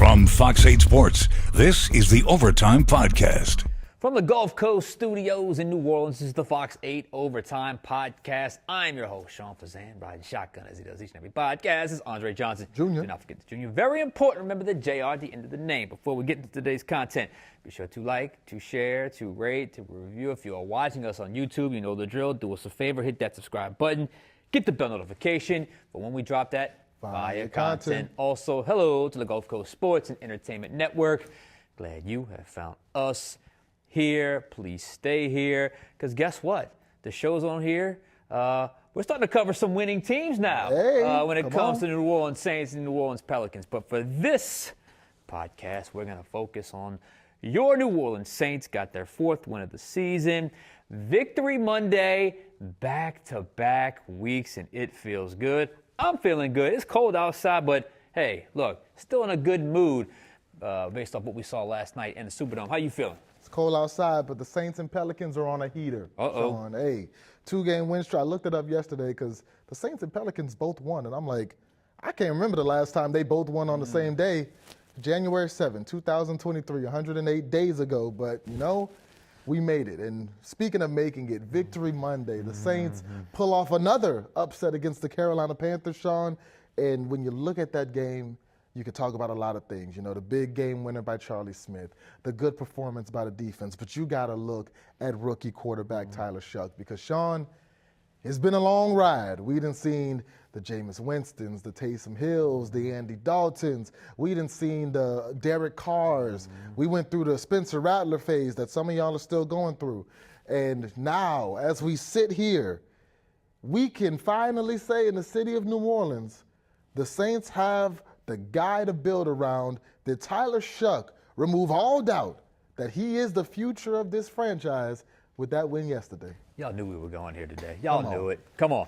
From Fox 8 Sports, this is the Overtime Podcast. From the Gulf Coast studios in New Orleans, this is the Fox 8 Overtime Podcast. I'm your host, Sean Fazan, riding shotgun as he does each and every podcast. This is Andre Johnson. Junior. Do not forget the Junior. Very important, remember the JR at the end of the name. Before we get into today's content, be sure to like, to share, to rate, to review. If you are watching us on YouTube, you know the drill. Do us a favor, hit that subscribe button. Get the bell notification for when we drop that fire content. Also, hello to the Gulf Coast Sports and Entertainment Network. Glad you have found us here. Please stay here, because guess what? The show's on here. We're starting to cover some winning teams now when it comes to the New Orleans Saints and New Orleans Pelicans. But for this podcast, we're going to focus on your New Orleans Saints. Got their fourth win of the season. Victory Monday, back-to-back weeks, and it feels good. I'm feeling good. It's cold outside, but hey, look, still in a good mood based off what we saw last night in the Superdome. How you feeling? It's cold outside, but the Saints and Pelicans are on a heater. Sean. Hey, 2-game win streak. I looked it up yesterday because the Saints and Pelicans both won, and I'm like, I can't remember the last time they both won on the same day. January 7, 2023, 108 days ago, but, you know, we made it. And speaking of making it, Victory Monday, the Saints pull off another upset against the Carolina Panthers, Sean. And when you look at that game, you could talk about a lot of things. You know, the big game winner by Charlie Smith, the good performance by the defense, but you got to look at rookie quarterback Tyler Shough, because, Sean, it's been a long ride. We done seen the Jameis Winstons, the Taysom Hills, the Andy Daltons. We done seen the Derek Carrs. We went through the Spencer Rattler phase that some of y'all are still going through. And now, as we sit here, we can finally say in the city of New Orleans, the Saints have the guy to build around. Did Tyler Shough remove all doubt that he is the future of this franchise with that win yesterday? Y'all knew we were going here today. Y'all knew it. Come on.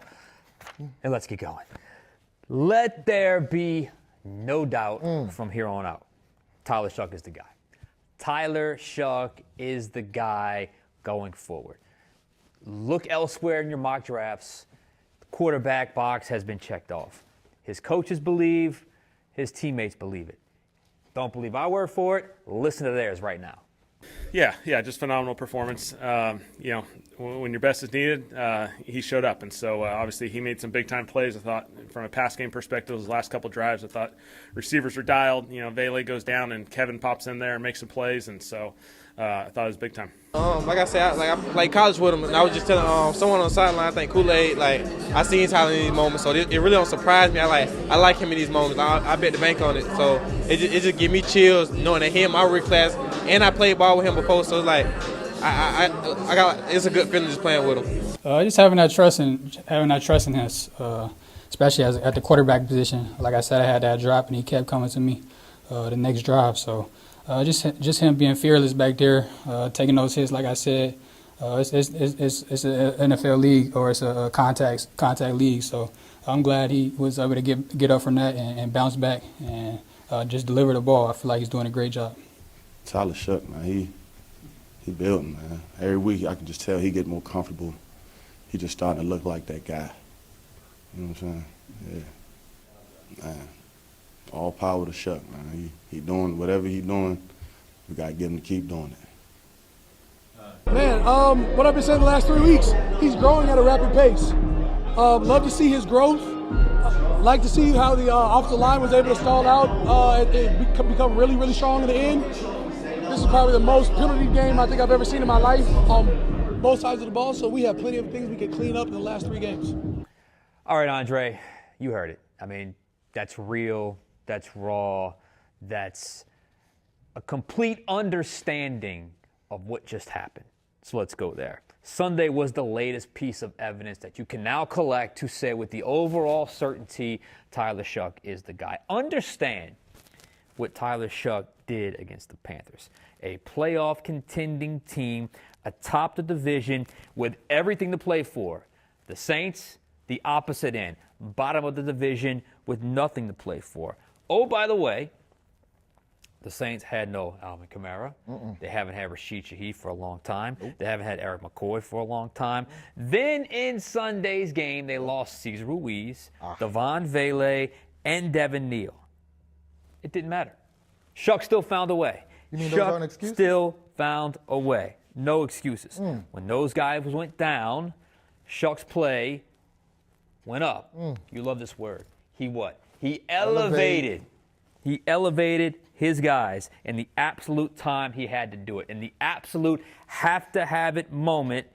And let's get going. Let there be no doubt from here on out. Tyler Shough is the guy. Tyler Shough is the guy going forward. Look elsewhere in your mock drafts. The quarterback box has been checked off. His coaches believe, his teammates believe it. Don't believe our word for it? Listen to theirs right now. Yeah, just phenomenal performance. You know, when your best is needed, he showed up. And so, obviously, he made some big-time plays. I thought, from a pass game perspective, his last couple drives, I thought receivers were dialed. You know, Vele goes down, and Kevin pops in there and makes some plays. And so, I thought it was big time. Like I said, I played college with him, and I was just telling someone on the sideline, I think Kool-Aid, I seen Tyler in these moments, so it really don't surprise me. I like him in these moments. I bet the bank on it. So it just give me chills knowing that him, my rookie class, and I played ball with him before, so it's like it's a good feeling just playing with him. Just having that trust in us, especially at the quarterback position. Like I said, I had that drop, and he kept coming to me the next drive. So just him being fearless back there, taking those hits. Like I said, it's an NFL league, or it's a contact league. So I'm glad he was able to get up from that and bounce back and just deliver the ball. I feel like he's doing a great job. Tyler Shough, man, he building, man. Every week I can just tell he get more comfortable. He just starting to look like that guy. You know what I'm saying? Yeah. Man, all power to Shough, man. He doing whatever he doing. We got to get him to keep doing it. Man, what I've been saying the last 3 weeks, he's growing at a rapid pace. Love to see his growth. Like to see how the offensive line was able to stall out and become really, really strong in the end. This is probably the most penalty game I think I've ever seen in my life on both sides of the ball, so we have plenty of things we can clean up in the last 3 games. All right, Andre, you heard it. I mean, that's real, that's raw, that's a complete understanding of what just happened. So let's go there. Sunday was the latest piece of evidence that you can now collect to say with the overall certainty Tyler Shough is the guy. Understand what Tyler Shough did against the Panthers. A playoff contending team atop the division with everything to play for. The Saints, the opposite end, bottom of the division with nothing to play for. Oh, by the way, the Saints had no Alvin Kamara. They haven't had Rashid Shaheed for a long time. They haven't had Eric McCoy for a long time. Then in Sunday's game, they lost Cesar Ruiz, Devon Vele, and Devin Neal. It didn't matter. Shough still found a way. You mean those aren't Shough excuses? still found a way. No excuses. When those guys went down, Shough's play went up. You love this word. He what? He elevated. He elevated his guys in the absolute time he had to do it. In the absolute have-to-have-it moment,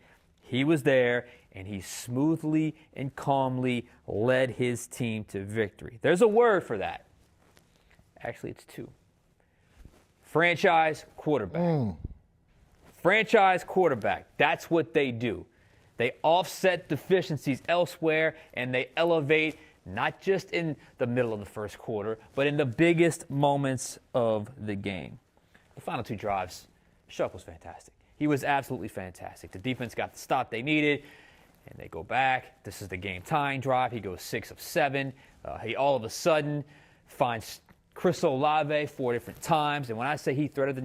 he was there, and he smoothly and calmly led his team to victory. There's a word for that. Actually, it's two. Franchise quarterback. Franchise quarterback. That's what they do. They offset deficiencies elsewhere, and they elevate not just in the middle of the first quarter, but in the biggest moments of the game. The final two drives, Shough was fantastic. He was absolutely fantastic. The defense got the stop they needed, and they go back. This is the game-tying drive. He goes 6 of 7. He all of a sudden finds Chris Olave 4 different times. And when I say he threaded the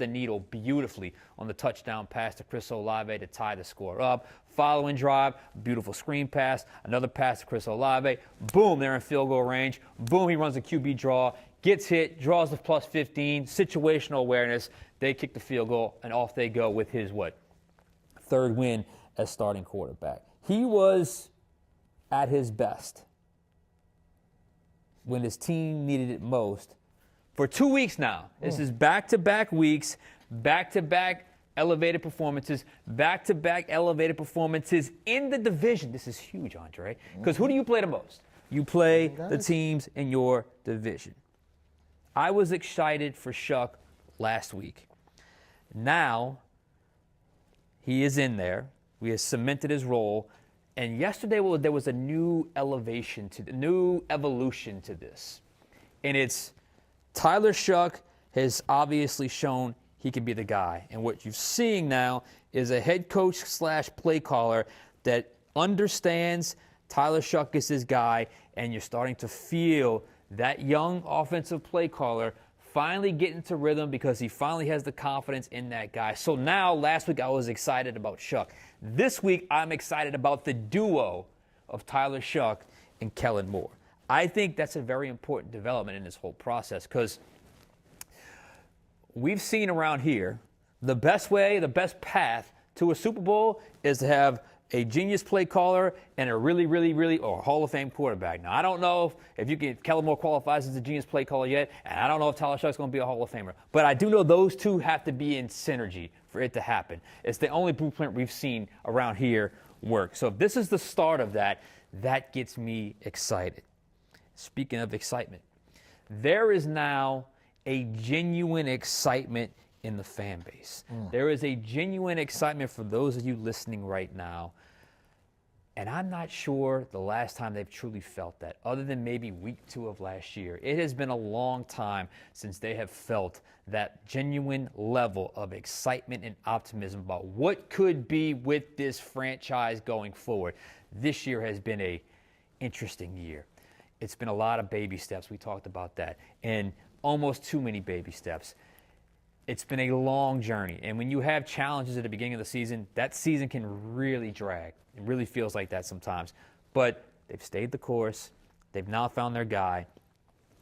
needle beautifully on the touchdown pass to Chris Olave to tie the score up. Following drive, beautiful screen pass, another pass to Chris Olave. Boom, they're in field goal range. Boom, he runs a QB draw, gets hit, draws the plus 15, situational awareness. They kick the field goal, and off they go with his, third win as starting quarterback. He was at his best when his team needed it most for 2 weeks now. This is back-to-back weeks, back-to-back elevated performances, back-to-back elevated performances in the division. This is huge, Andre, because who do you play the most? You play the teams in your division. I was excited for Shough last week. Now, he is in there. We have cemented his role. And yesterday, there was a new evolution to this. And it's Tyler Shough has obviously shown he can be the guy. And what you're seeing now is a head coach / play caller that understands Tyler Shough is his guy, and you're starting to feel that young offensive play caller finally get into rhythm because he finally has the confidence in that guy. So now, last week I was excited about Shough. This week I'm excited about the duo of Tyler Shough and Kellen Moore. I think that's a very important development in this whole process because we've seen around here the best path to a Super Bowl is to have a genius play caller and a really Hall of Fame quarterback. Now, I don't know if Kellen Moore qualifies as a genius play caller yet, and I don't know if Tyler Shough's going to be a Hall of Famer. But I do know those two have to be in synergy for it to happen. It's the only blueprint we've seen around here work. So if this is the start of that, that gets me excited. Speaking of excitement, there is now a genuine excitement in the fan base. There is a genuine excitement for those of you listening right now. And I'm not sure the last time they've truly felt that, other than maybe week 2 of last year. It has been a long time since they have felt that genuine level of excitement and optimism about what could be with this franchise going forward. This year has been an interesting year. It's been a lot of baby steps. We talked about that. And almost too many baby steps. It's been a long journey. And when you have challenges at the beginning of the season, that season can really drag. It really feels like that sometimes. But they've stayed the course. They've now found their guy.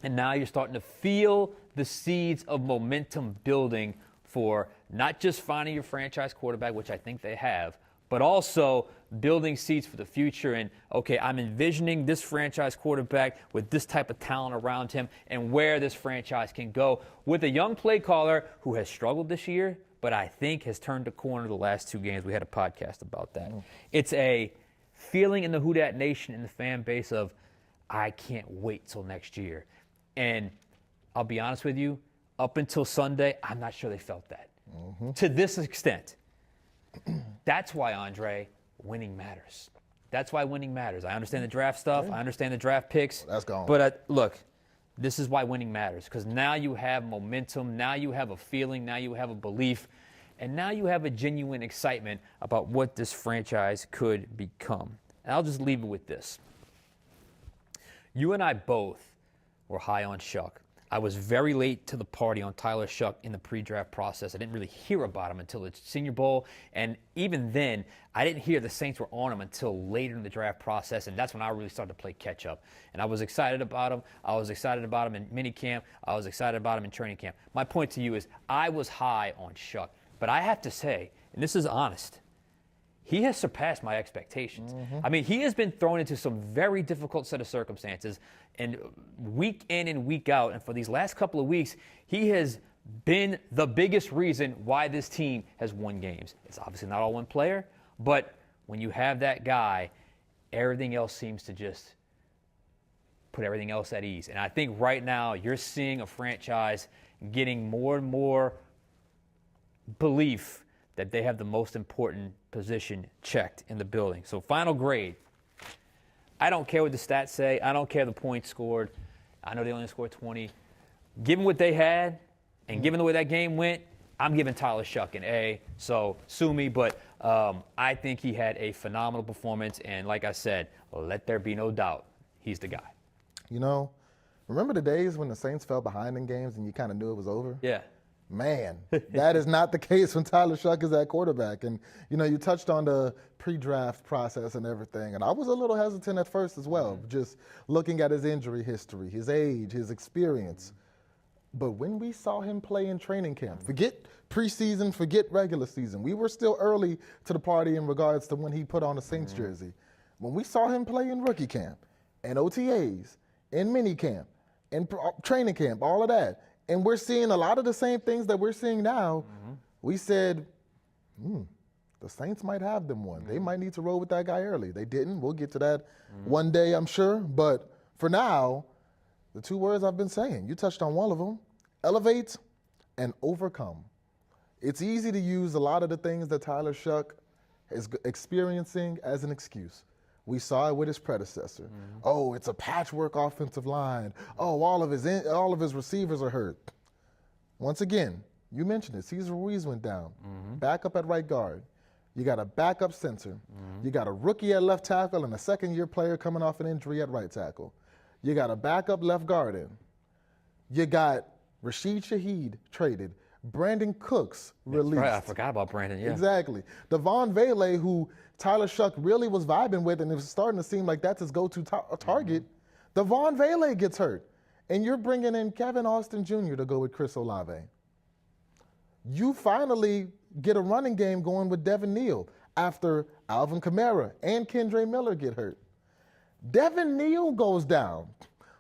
And now you're starting to feel the seeds of momentum building for not just finding your franchise quarterback, which I think they have, but also building seeds for the future. And, okay, I'm envisioning this franchise quarterback with this type of talent around him and where this franchise can go with a young play caller who has struggled this year, but I think has turned the corner the last 2 games. We had a podcast about that. It's a feeling in the Who Dat Nation, in the fan base of, I can't wait till next year. And I'll be honest with you, up until Sunday, I'm not sure they felt that. To this extent. That's why, Andre, winning matters. That's why winning matters. I understand the draft stuff. I understand the draft picks. That's gone. But look, this is why winning matters, because now you have momentum. Now you have a feeling. Now you have a belief. And now you have a genuine excitement about what this franchise could become. And I'll just leave it with this. You and I both were high on Shough. I was very late to the party on Tyler Shough in the pre-draft process. I didn't really hear about him until the Senior Bowl, and even then, I didn't hear the Saints were on him until later in the draft process, and that's when I really started to play catch-up. And I was excited about him. I was excited about him in minicamp. I was excited about him in training camp. My point to you is I was high on Shough, but I have to say, and this is honest, he has surpassed my expectations. I mean, he has been thrown into some very difficult set of circumstances, and week in and week out, and for these last couple of weeks, he has been the biggest reason why this team has won games. It's obviously not all one player, but when you have that guy, everything else seems to just put everything else at ease. And I think right now you're seeing a franchise getting more and more belief that they have the most important position checked in the building. So final grade. I don't care what the stats say. I don't care the points scored. I know they only scored 20. Given what they had and given the way that game went, I'm giving Tyler Shough an A. So sue me, but I think he had a phenomenal performance. And like I said, let there be no doubt, he's the guy. You know, remember the days when the Saints fell behind in games and you kind of knew it was over? Yeah. Man, that is not the case when Tyler Shough is at quarterback. And, you know, you touched on the pre-draft process and everything. And I was a little hesitant at first as well, just looking at his injury history, his age, his experience. But when we saw him play in training camp, forget preseason, forget regular season. We were still early to the party in regards to when he put on a Saints jersey. When we saw him play in rookie camp, and OTAs, in mini camp, in training camp, all of that, and we're seeing a lot of the same things that we're seeing now, we said, the Saints might have them one. They might need to roll with that guy early. They didn't. We'll get to that one day, I'm sure. But for now, the two words I've been saying, you touched on one of them, elevate and overcome. It's easy to use a lot of the things that Tyler Shough is experiencing as an excuse. We saw it with his predecessor. Oh, it's a patchwork offensive line. Oh, all of his receivers are hurt. Once again, you mentioned it. Cesar Ruiz went down. Backup at right guard. You got a backup center. You got a rookie at left tackle and a second-year player coming off an injury at right tackle. You got a backup left guard in. You got Rashid Shaheed traded. Brandon Cooks released. Right, I forgot about Brandon, yeah. Exactly. Devon Vele, who Tyler Shough really was vibing with, and it was starting to seem like that's his go-to target. Devon Vele gets hurt. And you're bringing in Kevin Austin Jr. to go with Chris Olave. You finally get a running game going with Devin Neal after Alvin Kamara and Kendre Miller get hurt. Devin Neal goes down.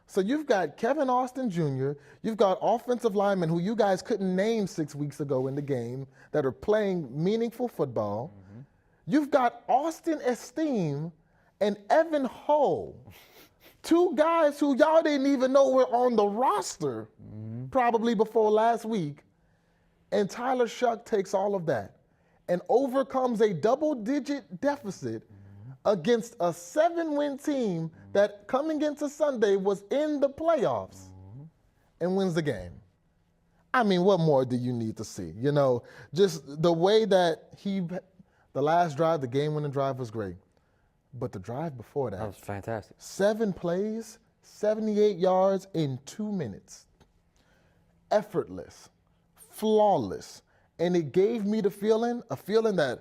So you've got Kevin Austin Jr., you've got offensive linemen who you guys couldn't name 6 weeks ago in the game that are playing meaningful football. You've got Austin Esteem and Evan Hull, two guys who y'all didn't even know were on the roster probably before last week. And Tyler Shough takes all of that and overcomes a double-digit deficit against a 7-win team that coming into Sunday was in the playoffs and wins the game. I mean, what more do you need to see? You know, just the way that the last drive, the game-winning drive was great. But the drive before that was fantastic. 7 plays, 78 yards in 2 minutes. Effortless, flawless. And it gave me a feeling that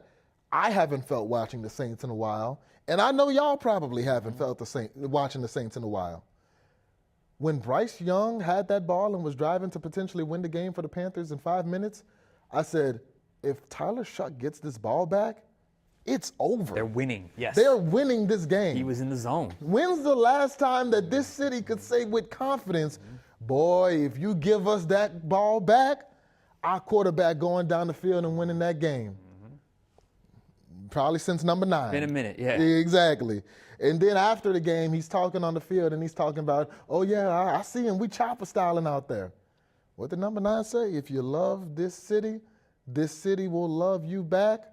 I haven't felt watching the Saints in a while. And I know y'all probably haven't felt watching the Saints in a while. When Bryce Young had that ball and was driving to potentially win the game for the Panthers in 5 minutes, I said, if Tyler Shough gets this ball back, it's over. They're winning, yes. They're winning this game. He was in the zone. When's the last time that this city could say with confidence, boy, if you give us that ball back, our quarterback going down the field and winning that game? Probably since number 9. Been a minute, yeah. Exactly. And then after the game, he's talking on the field and he's talking about, oh yeah, I see him. We chopper styling out there. What did number 9 say? If you love this city will love you back.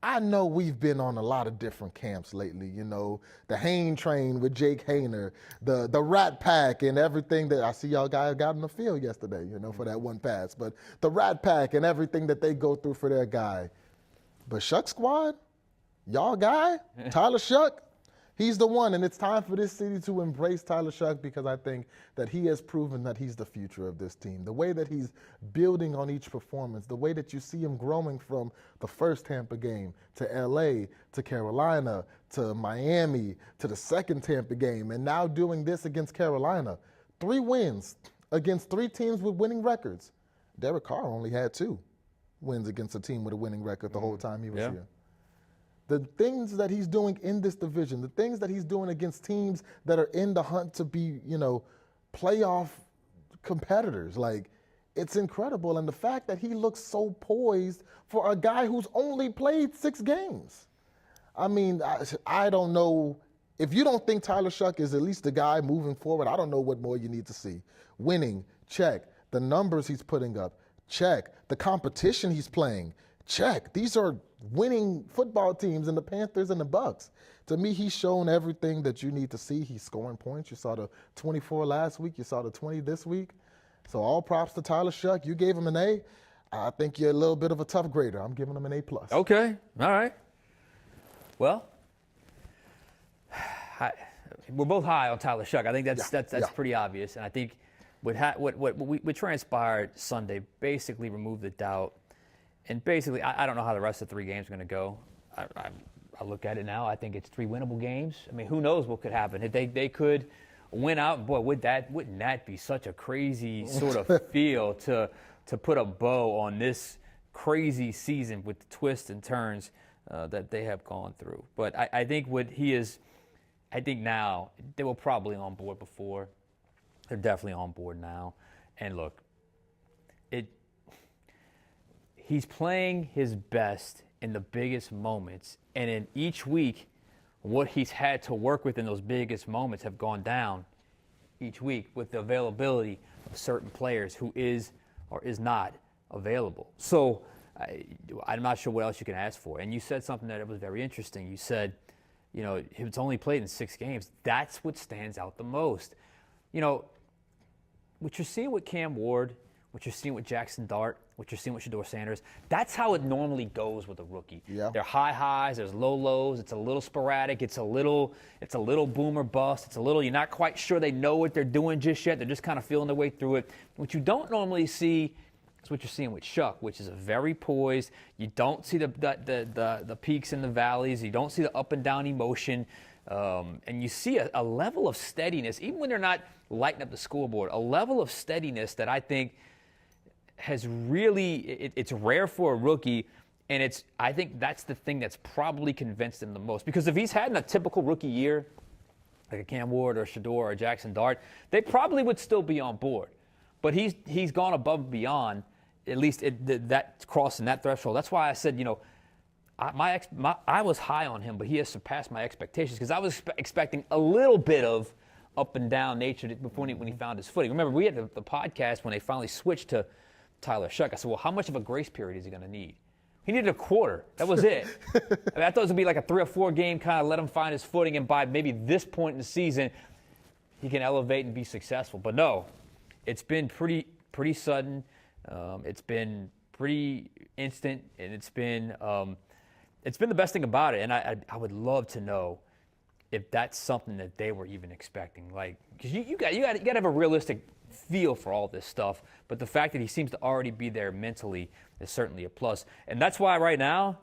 I know we've been on a lot of different camps lately, you know, the Hain train with Jake Haener, the Rat Pack and everything that I see y'all guys got on the field yesterday, you know, for that one pass. But the Rat Pack and everything that they go through for their guy. But Shough Squad, y'all guy, Tyler Shough, He's the one, and it's time for this city to embrace Tyler Shough because I think that he has proven that he's the future of this team. The way that he's building on each performance, the way that you see him growing from the first Tampa game to LA to Carolina to Miami to the second Tampa game, and now doing this against Carolina. 3 wins against 3 teams with winning records. Derek Carr only had 2 wins against a team with a winning record the whole time he was here. The things that he's doing in this division, the things that he's doing against teams that are in the hunt to be, playoff competitors, like, it's incredible. And the fact that he looks so poised for a guy who's only played 6 games. I mean, I don't know. If you don't think Tyler Shough is at least the guy moving forward, I don't know what more you need to see. Winning, check. The numbers he's putting up, check. The competition he's playing, check. These are winning football teams in the Panthers and the Bucks. To me, he's shown everything that you need to see. He's scoring points. You saw the 24 last week. You saw the 20 this week. So all props to Tyler Shough. You gave him an A. I think you're a little bit of a tough grader. I'm giving him an A+. Okay. All right. Well, we're both high on Tyler Shough. I think that's pretty obvious. And I think what transpired Sunday basically removed the doubt. And basically, I don't know how the rest of the 3 games are going to go. I look at it now. I think it's 3 winnable games. I mean, who knows what could happen? If they could win out, boy, wouldn't that be such a crazy sort of feel to put a bow on this crazy season with the twists and turns that they have gone through. But I think I think now, they were probably on board before. They're definitely on board now. And look, he's playing his best in the biggest moments. And in each week, what he's had to work with in those biggest moments have gone down each week with the availability of certain players who is or is not available. So I'm not sure what else you can ask for. And you said something that was very interesting. You said, it's only played in 6 games. That's what stands out the most. What you're seeing with Cam Ward, what you're seeing with Jackson Dart, what you're seeing with Shedeur Sanders, that's how it normally goes with a rookie. Yeah. There are high highs, there's low lows, it's a little sporadic, it's a little boom or bust, you're not quite sure they know what they're doing just yet, they're just kind of feeling their way through it. What you don't normally see is what you're seeing with Shough, which is a very poised. You don't see the peaks and the valleys, you don't see the up and down emotion. And you see a level of steadiness, even when they're not lighting up the scoreboard, a level of steadiness that I think has really, it's rare for a rookie, and I think that's the thing that's probably convinced him the most. Because if he's had a typical rookie year, like a Cam Ward or Shedeur or Jackson Dart, they probably would still be on board. But he's gone above and beyond, at least that crossing that threshold. That's why I said, I was high on him, but he has surpassed my expectations because I was expecting a little bit of up and down nature when he found his footing. Remember, we had the podcast when they finally switched to Tyler Shough. I said, well, how much of a grace period is he going to need? He needed a quarter. That was it. I thought it was going to be like a 3 or 4 game kind of let him find his footing, and by maybe this point in the season, he can elevate and be successful. But no, it's been pretty sudden. It's been pretty instant, and it's been the best thing about it. And I would love to know if that's something that they were even expecting. Like, because you got to have a realistic feel for all this stuff. But the fact that he seems to already be there mentally is certainly a plus. And that's why right now,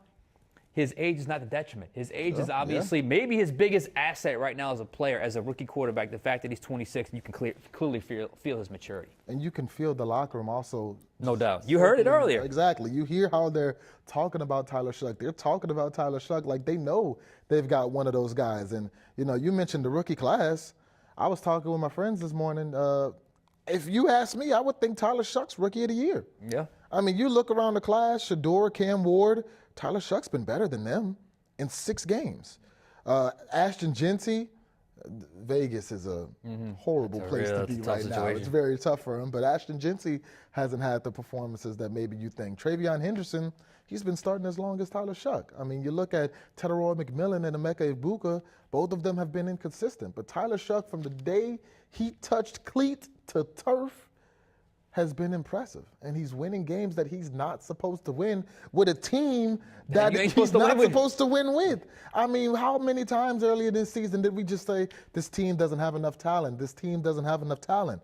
his age is not the detriment. His age is obviously maybe his biggest asset right now as a player, as a rookie quarterback. The fact that he's 26, you can clearly feel his maturity. And you can feel the locker room also. No doubt. You heard it earlier. Exactly. You hear how they're talking about Tyler Shough. They're talking about Tyler Shough like they know they've got one of those guys. And, you mentioned the rookie class. I was talking with my friends this morning. If you ask me, I would think Tyler Shough's rookie of the year. Yeah. I mean, you look around the class, Shedeur, Cam Ward, Tyler Shough's been better than them in 6 games. Ashton Jeanty, Vegas is a horrible place to be right now. It's very tough for him, but Ashton Jeanty hasn't had the performances that maybe you think. Travion Henderson, he's been starting as long as Tyler Shough. I mean, you look at Teteroy McMillan and Emeka Egbuka, both of them have been inconsistent, but Tyler Shough, from the day he touched cleat to turf, has been impressive, and he's winning games that he's not supposed to win with a team that he's not supposed to win with. I mean, how many times earlier this season did we just say, this team doesn't have enough talent, this team doesn't have enough talent?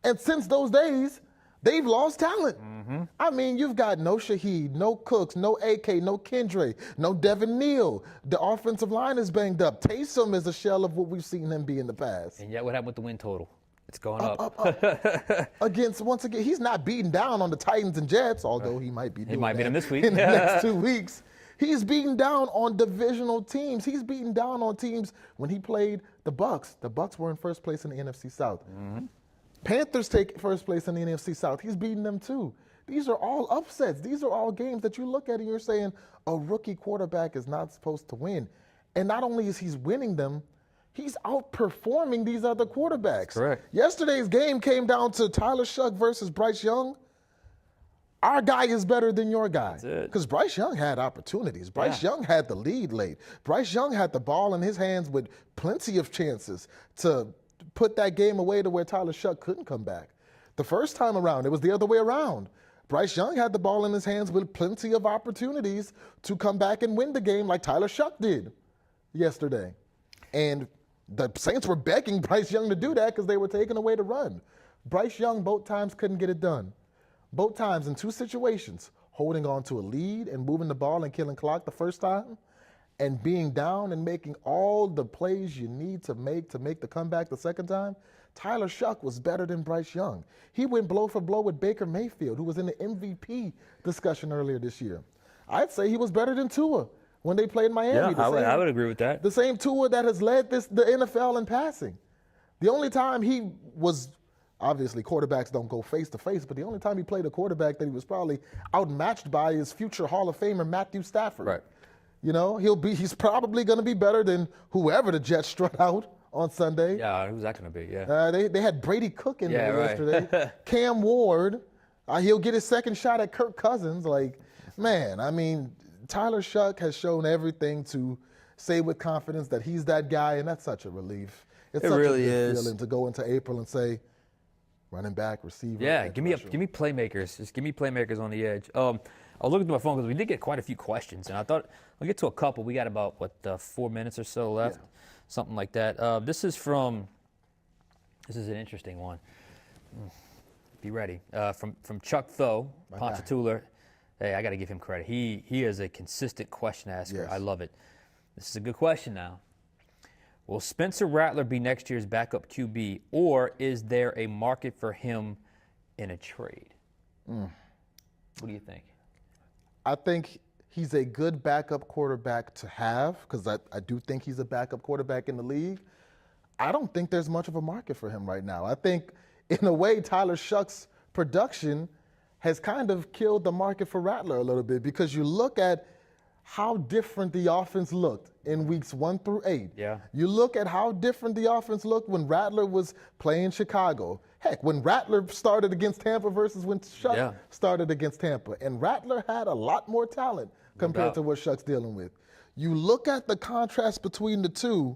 And since those days, they've lost talent. I mean, you've got no Shaheed, no Cooks, no AK, no Kendra, no Devin Neal. The offensive line is banged up. Taysom is a shell of what we've seen him be in the past. And yet what happened with the win total? It's going up. Once again, he's not beating down on the Titans and Jets, although he might be doing might beat them this week. in the next 2 weeks. He's beating down on divisional teams. He's beating down on teams when he played the Bucks. The Bucks were in first place in the NFC South. Panthers take first place in the NFC South. He's beating them too. These are all upsets. These are all games that you look at and you're saying a rookie quarterback is not supposed to win. And not only is he winning them, he's outperforming these other quarterbacks. Correct. Yesterday's game came down to Tyler Shough versus Bryce Young. Our guy is better than your guy. Because Bryce Young had opportunities. Bryce Young had the lead late. Bryce Young had the ball in his hands with plenty of chances to put that game away to where Tyler Shough couldn't come back. The first time around, it was the other way around. Bryce Young had the ball in his hands with plenty of opportunities to come back and win the game like Tyler Shough did yesterday. And the Saints were begging Bryce Young to do that because they were taking away the run. Bryce Young both times couldn't get it done. Both times in two situations, holding on to a lead and moving the ball and killing clock the first time, and being down and making all the plays you need to make the comeback the second time. Tyler Shough was better than Bryce Young. He went blow for blow with Baker Mayfield, who was in the MVP discussion earlier this year. I'd say he was better than Tua when they played Miami. Yeah, I would agree with that. The same Tua that has led the NFL in passing. The only time he was, obviously quarterbacks don't go face to face, but the only time he played a quarterback that he was probably outmatched by is future Hall of Famer Matthew Stafford. Right. You know, he's probably going to be better than whoever the Jets struck out on Sunday. Yeah, who's that going to be? Yeah. They had Brady Cook in there yesterday. Cam Ward, he'll get his second shot at Kirk Cousins. Like, man, I mean, Tyler Shough has shown everything to say with confidence that he's that guy, and that's such a relief. It's such really a good is. feeling to go into April and say, running back, receiver. Yeah, give me playmakers. Just give me playmakers on the edge. I was looking through my phone because we did get quite a few questions, and I thought we'll get to a couple. We got about 4 minutes or so left, something like that. This is an interesting one. Be ready. From Chuck Thoe, Ponchatoula. Hey, I got to give him credit. He is a consistent question asker. Yes. I love it. This is a good question now. Will Spencer Rattler be next year's backup QB, or is there a market for him in a trade? What do you think? I think he's a good backup quarterback to have because I do think he's a backup quarterback in the league. I don't think there's much of a market for him right now. I think, in a way, Tyler Shough's production has kind of killed the market for Rattler a little bit because you look at how different the offense looked in weeks 1 through 8. Yeah. You look at how different the offense looked when Rattler was playing Chicago. Heck, when Rattler started against Tampa versus when Shough started against Tampa. And Rattler had a lot more talent compared to what Shough's dealing with. You look at the contrast between the two,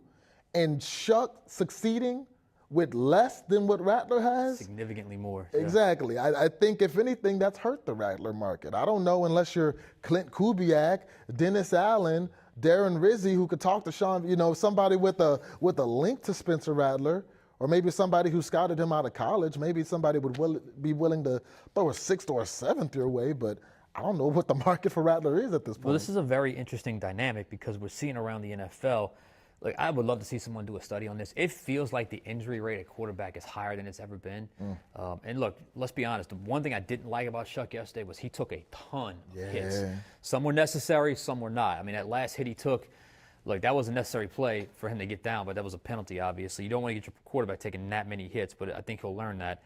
and Shough succeeding with less than what Rattler has. Significantly more. Exactly. I think, if anything, that's hurt the Rattler market. I don't know, unless you're Clint Kubiak, Dennis Allen, Darren Rizzi, who could talk to Sean, somebody with a link to Spencer Rattler, or maybe somebody who scouted him out of college. Maybe somebody would be willing to throw a 6th or a 7th your way, but I don't know what the market for Rattler is at this point. Well, this is a very interesting dynamic because we're seeing around the NFL. Like, I would love to see someone do a study on this. It feels like the injury rate at quarterback is higher than it's ever been. And look, let's be honest. The one thing I didn't like about Shough yesterday was he took a ton of hits. Some were necessary, some were not. I mean, that last hit he took, look, that was a necessary play for him to get down, but that was a penalty, obviously. You don't want to get your quarterback taking that many hits, but I think he'll learn that.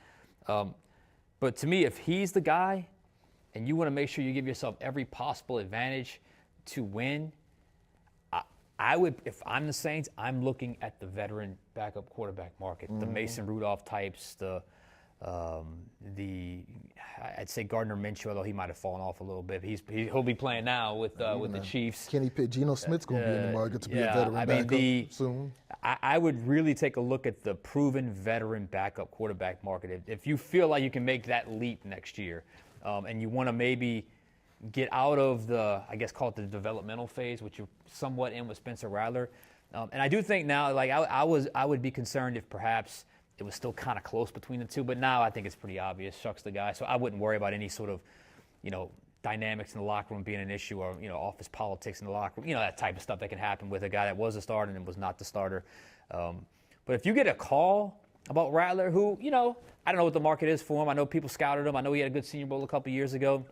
But to me, if he's the guy and you want to make sure you give yourself every possible advantage to win, I would, if I'm the Saints, I'm looking at the veteran backup quarterback market, the Mason Rudolph types, I'd say Gardner Minshew, although he might have fallen off a little bit. He'll be playing now with the Chiefs. Kenny Pitt, Geno Smith's going to be in the market to be a veteran backup soon. I would really take a look at the proven veteran backup quarterback market. If you feel like you can make that leap next year, and you want to maybe get out of the, I guess, call it the developmental phase, which you're somewhat in with Spencer Rattler. And I do think now, like I would be concerned if perhaps it was still kind of close between the two, but now I think it's pretty obvious. Shough's the guy, so I wouldn't worry about any sort of, dynamics in the locker room being an issue, or office politics in the locker room, that type of stuff that can happen with a guy that was a starter and was not the starter. But if you get a call about Rattler, who I don't know what the market is for him. I know people scouted him. I know he had a good Senior Bowl a couple years ago.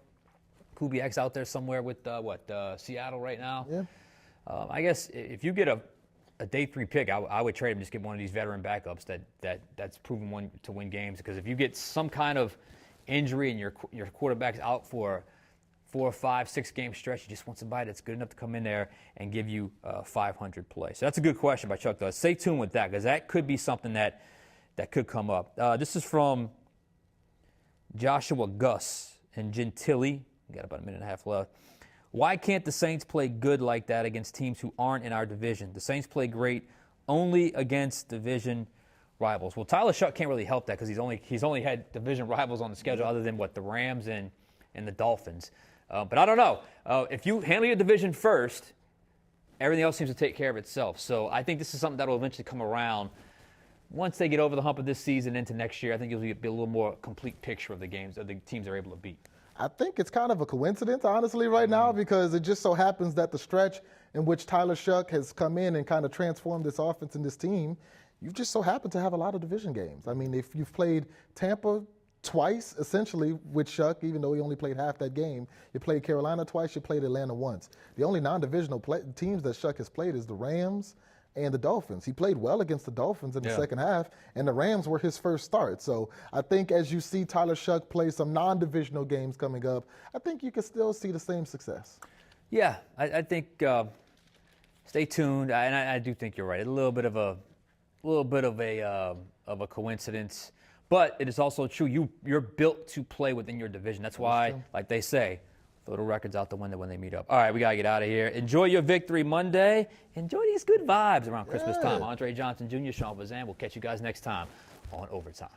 Kubiak's out there somewhere with Seattle right now. Yeah. I guess if you get a day 3 pick, I would trade him. Just get one of these veteran backups that's proven to win games. Because if you get some kind of injury and your quarterback's out for 4 or 5, 6 game stretch, you just want somebody that's good enough to come in there and give you 500 play. So that's a good question by Chuck, though. Stay tuned with that, because that could be something that could come up. This is from Joshua Gus and Gentilly. We got about a minute and a half left. Why can't the Saints play good like that against teams who aren't in our division? The Saints play great only against division rivals. Well, Tyler Shough can't really help that, because he's only had division rivals on the schedule other than the Rams and the Dolphins. But I don't know. If you handle your division first, everything else seems to take care of itself. So I think this is something that will eventually come around once they get over the hump of this season into next year. I think you'll get a little more complete picture of the games of the teams they're able to beat. I think it's kind of a coincidence, honestly, right now, because it just so happens that the stretch in which Tyler Shough has come in and kind of transformed this offense and this team, you've just so happened to have a lot of division games. I mean, if you've played Tampa twice, essentially, with Shough, even though he only played half that game, you played Carolina twice, you played Atlanta once. The only non-divisional teams that Shough has played is the Rams and the Dolphins. He played well against the Dolphins in the second half, and the Rams were his first start. So I think as you see Tyler Shough play some non-divisional games coming up, I think you can still see the same success. Yeah, I think stay tuned, and I do think you're right. A little bit of a coincidence, but it is also true. You're built to play within your division. That's why, like they say, throw the records out the window when they meet up. All right, we got to get out of here. Enjoy your victory Monday. Enjoy these good vibes around Christmas time. Andre Johnson Jr., Sean Vazan. We'll catch you guys next time on Overtime.